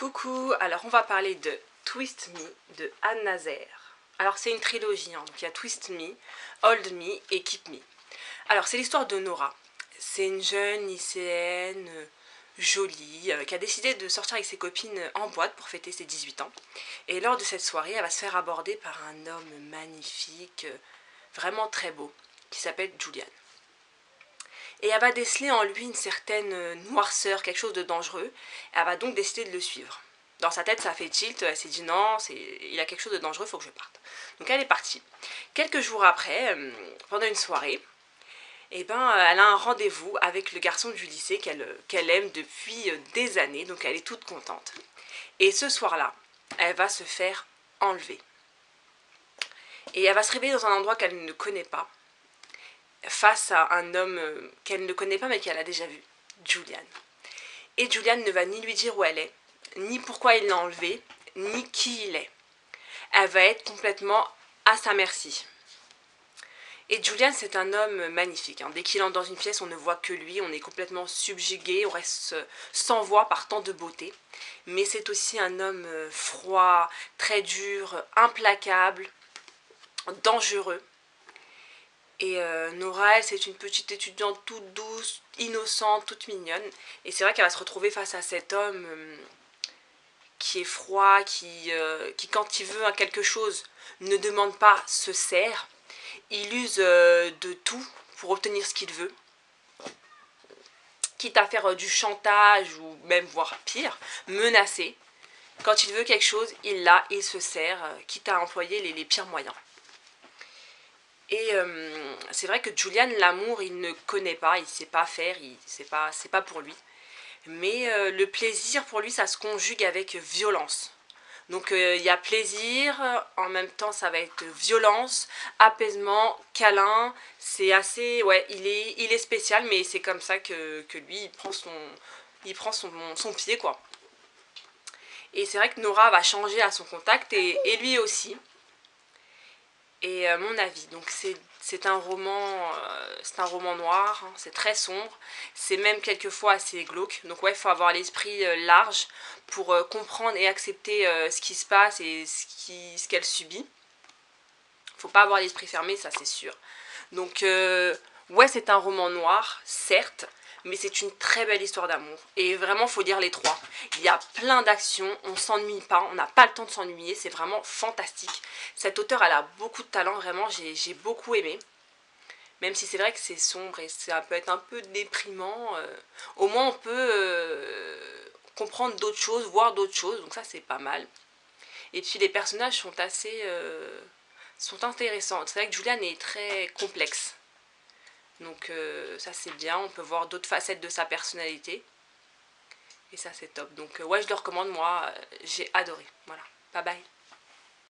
Coucou, alors on va parler de Twist Me de Anne Nazaire. Alors c'est une trilogie, donc il y a Twist Me, Hold Me et Keep Me. Alors c'est l'histoire de Nora. C'est une jeune lycéenne jolie qui a décidé de sortir avec ses copines en boîte pour fêter ses 18 ans. Et lors de cette soirée, elle va se faire aborder par un homme magnifique, vraiment très beau, qui s'appelle Julian. Et elle va déceler en lui une certaine noirceur, quelque chose de dangereux. Elle va donc décider de le suivre. Dans sa tête, ça fait tilt, elle s'est dit non, il y a quelque chose de dangereux, il faut que je parte. Donc elle est partie. Quelques jours après, pendant une soirée, elle a un rendez-vous avec le garçon du lycée qu'elle aime depuis des années, donc elle est toute contente. Et ce soir-là, elle va se faire enlever. Et elle va se réveiller dans un endroit qu'elle ne connaît pas, face à un homme qu'elle ne connaît pas mais qu'elle a déjà vu, Julian. Et Julian ne va ni lui dire où elle est, ni pourquoi il l'a enlevée, ni qui il est. Elle va être complètement à sa merci. Et Julian, c'est un homme magnifique. Dès qu'il entre dans une pièce, on ne voit que lui, on est complètement subjugué, on reste sans voix par tant de beauté. Mais c'est aussi un homme froid, très dur, implacable, dangereux. Et Nora, elle, c'est une petite étudiante toute douce, innocente, toute mignonne. Et c'est vrai qu'elle va se retrouver face à cet homme qui est froid, qui quand il veut quelque chose, ne demande pas, se sert. Il use de tout pour obtenir ce qu'il veut. Quitte à faire du chantage ou même voire pire, menacer. Quand il veut quelque chose, il l'a, il se sert, quitte à employer les pires moyens. Et c'est vrai que Julian, l'amour, il ne connaît pas, il ne sait pas faire, c'est pas pour lui. Mais le plaisir, pour lui, ça se conjugue avec violence. Donc il y a plaisir, en même temps ça va être violence, apaisement, câlin. C'est assez, ouais, il est spécial, mais c'est comme ça que lui, il prend son pied, quoi. Et c'est vrai que Nora va changer à son contact, et lui aussi. Et mon avis, donc c'est un roman noir, hein, c'est très sombre, c'est même quelquefois assez glauque. Donc ouais, il faut avoir l'esprit large pour comprendre et accepter ce qui se passe et ce qu'elle subit. Faut pas avoir l'esprit fermé, ça c'est sûr. Donc ouais, c'est un roman noir, certes, mais c'est une très belle histoire d'amour. Et vraiment, faut lire les trois. Il y a plein d'actions, on s'ennuie pas, on n'a pas le temps de s'ennuyer, c'est vraiment fantastique. Cette auteure, elle a beaucoup de talent, vraiment, j'ai beaucoup aimé. Même si c'est vrai que c'est sombre et ça peut être un peu déprimant, au moins on peut comprendre d'autres choses, voir d'autres choses, donc ça c'est pas mal. Et puis les personnages sont assez... sont intéressants. C'est vrai que Julian est très complexe. Donc ça c'est bien, on peut voir d'autres facettes de sa personnalité. Et ça c'est top. Donc ouais, je le recommande, moi, j'ai adoré. Voilà, bye bye.